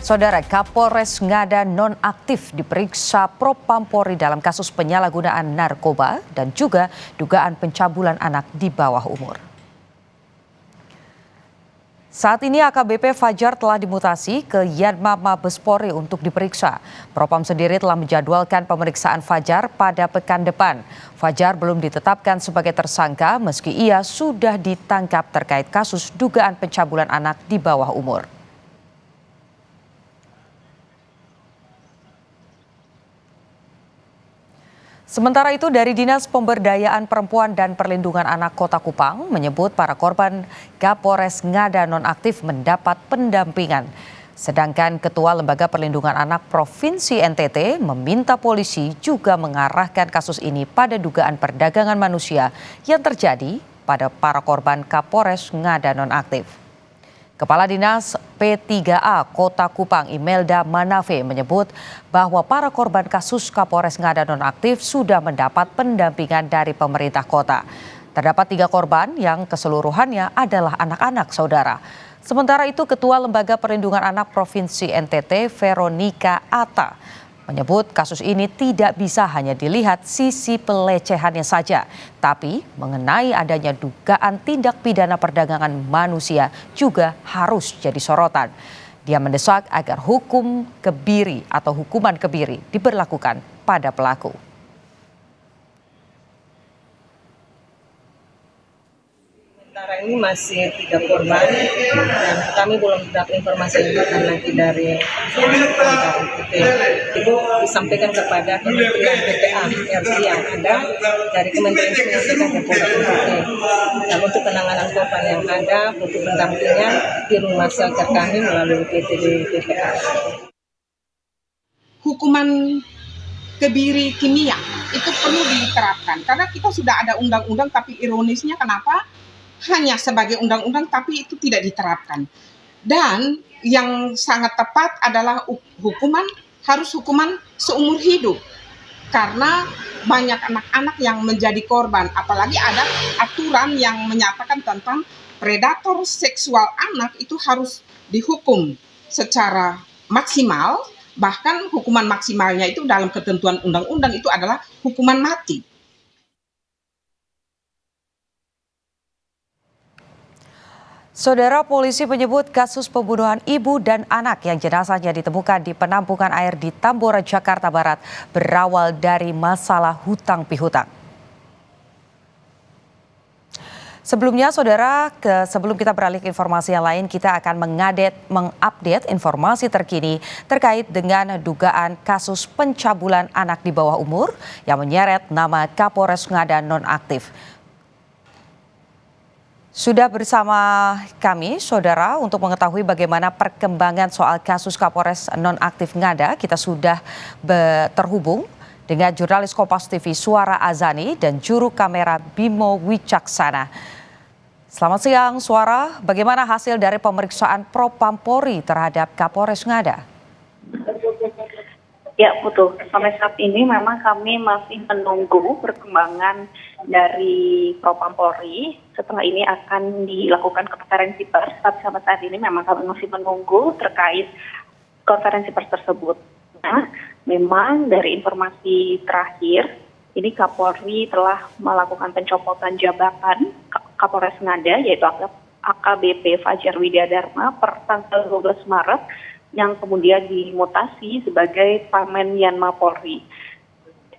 Saudara, Kapolres Ngada nonaktif diperiksa Propampori dalam kasus penyalahgunaan narkoba dan juga dugaan pencabulan anak di bawah umur. Saat ini AKBP Fajar telah dimutasi ke Yanma Mabes Polri untuk diperiksa. Propam sendiri telah menjadwalkan pemeriksaan Fajar pada pekan depan. Fajar belum ditetapkan sebagai tersangka meski ia sudah ditangkap terkait kasus dugaan pencabulan anak di bawah umur. Sementara itu dari Dinas Pemberdayaan Perempuan dan Perlindungan Anak Kota Kupang menyebut para korban Kapolres Ngada nonaktif mendapat pendampingan. Sedangkan Ketua Lembaga Perlindungan Anak Provinsi NTT meminta polisi juga mengarahkan kasus ini pada dugaan perdagangan manusia yang terjadi pada para korban Kapolres Ngada nonaktif. Kepala Dinas P3A Kota Kupang Imelda Manafe menyebut bahwa para korban kasus Kapolres Ngada nonaktif sudah mendapat pendampingan dari pemerintah kota. Terdapat 3 korban yang keseluruhannya adalah anak-anak saudara. Sementara itu Ketua Lembaga Perlindungan Anak Provinsi NTT Veronica Atta menyebut kasus ini tidak bisa hanya dilihat sisi pelecehannya saja, tapi mengenai adanya dugaan tindak pidana perdagangan manusia juga harus jadi sorotan. Dia mendesak agar hukum kebiri atau hukuman kebiri diberlakukan pada pelaku. Sementara ini masih 3 korban dan kami belum dapat informasi lanjutan lagi dari NTT. Itu disampaikan kepada Kementerian PPA RI yang ada dari Kementerian Pendidikan dan Polda NTT. Dan untuk penanganan korban yang ada butuh pendampingan di rumah shelter kami melalui PT PPA. Hukuman kebiri kimia itu perlu diterapkan karena kita sudah ada undang-undang, tapi ironisnya kenapa hanya sebagai undang-undang tapi itu tidak diterapkan. Dan yang sangat tepat adalah harus hukuman seumur hidup, karena banyak anak-anak yang menjadi korban, apalagi ada aturan yang menyatakan tentang predator seksual anak itu harus dihukum secara maksimal, bahkan hukuman maksimalnya itu dalam ketentuan undang-undang itu adalah hukuman mati. Saudara, polisi menyebut kasus pembunuhan ibu dan anak yang jenazahnya ditemukan di penampungan air di Tambora, Jakarta Barat berawal dari masalah hutang pihutang. Sebelumnya, saudara, sebelum kita beralih ke informasi yang lain, kita akan mengupdate informasi terkini terkait dengan dugaan kasus pencabulan anak di bawah umur yang menyeret nama Kapolres Ngada nonaktif. Sudah bersama kami, saudara, untuk mengetahui bagaimana perkembangan soal kasus Kapolres nonaktif Ngada. Kita sudah terhubung dengan jurnalis Kompas TV Suara Azani dan juru kamera Bimo Wicaksana. Selamat siang, Suara. Bagaimana hasil dari pemeriksaan Propampori terhadap Kapolres Ngada? Ya, betul. Sampai saat ini memang kami masih menunggu perkembangan dari Propampori. Setelah ini akan dilakukan konferensi pers, tapi sampai saat ini memang kami masih menunggu terkait konferensi pers tersebut. Nah, memang dari informasi terakhir, ini Kapolri telah melakukan pencopotan jabatan Kapolres Ngada, yaitu AKBP Fajar Widyadharma per tanggal 12 Maret, yang kemudian dimutasi sebagai Pamen Yanma Polri.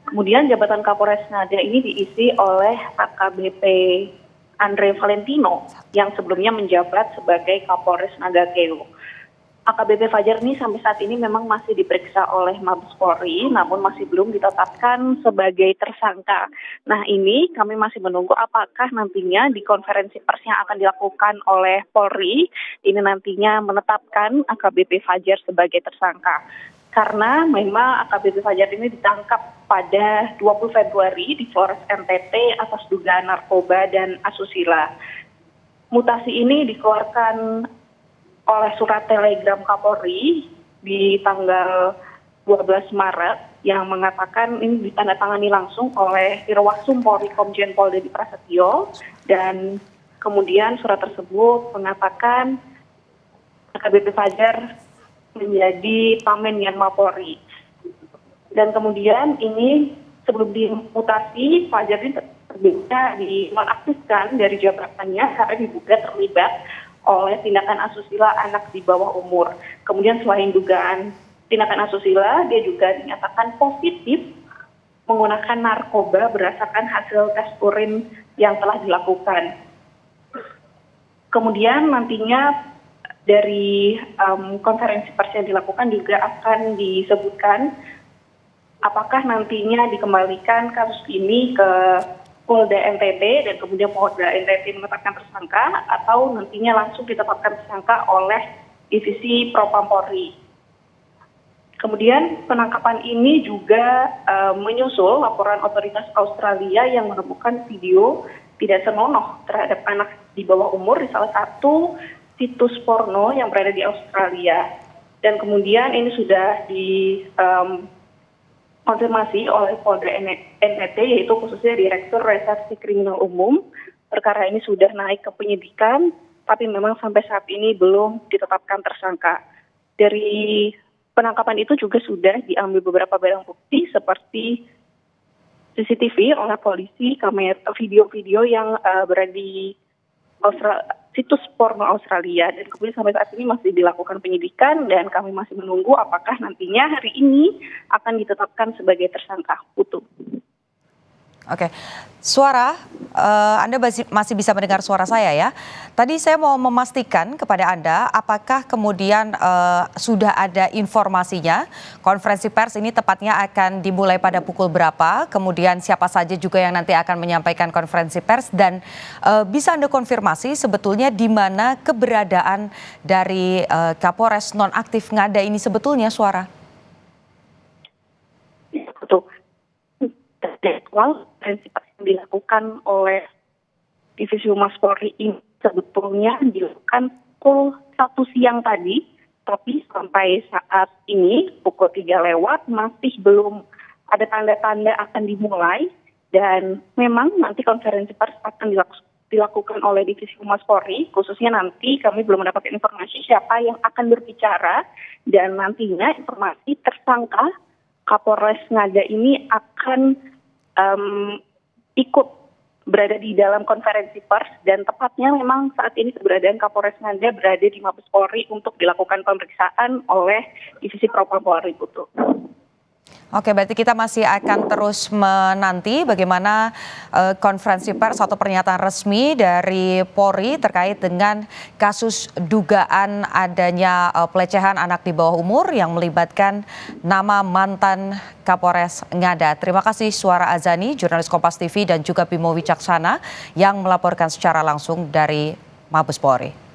Kemudian jabatan Kapolres Ngada ini diisi oleh AKBP Andre Valentino yang sebelumnya menjabat sebagai Kapolres Nagakeo. AKBP Fajar ini sampai saat ini memang masih diperiksa oleh Mabes Polri, namun masih belum ditetapkan sebagai tersangka. Nah, ini kami masih menunggu apakah nantinya di konferensi pers yang akan dilakukan oleh Polri ini nantinya menetapkan AKBP Fajar sebagai tersangka. Karena memang AKBP Fajar ini ditangkap pada 20 Februari di Flores NTT atas dugaan narkoba dan asusila. Mutasi ini dikeluarkan oleh surat telegram Kapolri di tanggal 12 Maret yang mengatakan ini ditandatangani langsung oleh Irwasum Polri Komjen Pol Dedi Prasetyo, dan kemudian surat tersebut mengatakan AKBP Fajar menjadi Pamenyan Mapolri. Dan kemudian ini sebelum dimutasi, Fajar ini terbitnya dinonaktifkan dari jabatannya karena diduga terlibat oleh tindakan asusila anak di bawah umur. Kemudian selain dugaan tindakan asusila, dia juga dinyatakan positif menggunakan narkoba berdasarkan hasil tes urin yang telah dilakukan. Kemudian nantinya dari konferensi pers yang dilakukan juga akan disebutkan apakah nantinya dikembalikan kasus ini ke Polda NTT dan kemudian Polda NTT menetapkan tersangka atau nantinya langsung ditetapkan tersangka oleh Divisi Propam Polri. Kemudian penangkapan ini juga menyusul laporan otoritas Australia yang menemukan video tidak senonoh terhadap anak di bawah umur di salah satu situs porno yang berada di Australia. Dan kemudian ini sudah dikonfirmasi oleh Polda NTT, yaitu khususnya Direktur Reserse Kriminal Umum. Perkara ini sudah naik ke penyidikan, tapi memang sampai saat ini belum ditetapkan tersangka. Dari penangkapan itu juga sudah diambil beberapa barang bukti seperti CCTV oleh polisi, kamera video-video yang berada di situs porno Australia, dan kemudian sampai saat ini masih dilakukan penyidikan dan kami masih menunggu apakah nantinya hari ini akan ditetapkan sebagai tersangka. Putu. Oke, suara, Anda masih bisa mendengar suara saya ya. Tadi saya mau memastikan kepada Anda apakah kemudian sudah ada informasinya konferensi pers ini tepatnya akan dimulai pada pukul berapa, kemudian siapa saja juga yang nanti akan menyampaikan konferensi pers, dan bisa Anda konfirmasi sebetulnya di mana keberadaan dari Kapolres nonaktif Ngada ini sebetulnya, suara? Betul. Jadwal konferensi pers yang dilakukan oleh Divisi Humas Polri ini sebetulnya dilakukan pukul 1 siang tadi, tapi sampai saat ini pukul 3 lewat masih belum ada tanda-tanda akan dimulai, dan memang nanti konferensi pers akan dilakukan oleh Divisi Humas Polri, khususnya nanti kami belum mendapatkan informasi siapa yang akan berbicara, dan nantinya informasi tersangka Kapolres Ngada ini akan ikut berada di dalam konferensi pers, dan tepatnya memang saat ini keberadaan Kapolres Ngada berada di Mabes Polri untuk dilakukan pemeriksaan oleh Divisi Propam Polri. Oke, berarti kita masih akan terus menanti bagaimana konferensi pers atau pernyataan resmi dari Polri terkait dengan kasus dugaan adanya pelecehan anak di bawah umur yang melibatkan nama mantan Kapolres Ngada. Terima kasih Suara Azani, jurnalis Kompas TV, dan juga Bimo Wicaksana yang melaporkan secara langsung dari Mabes Polri.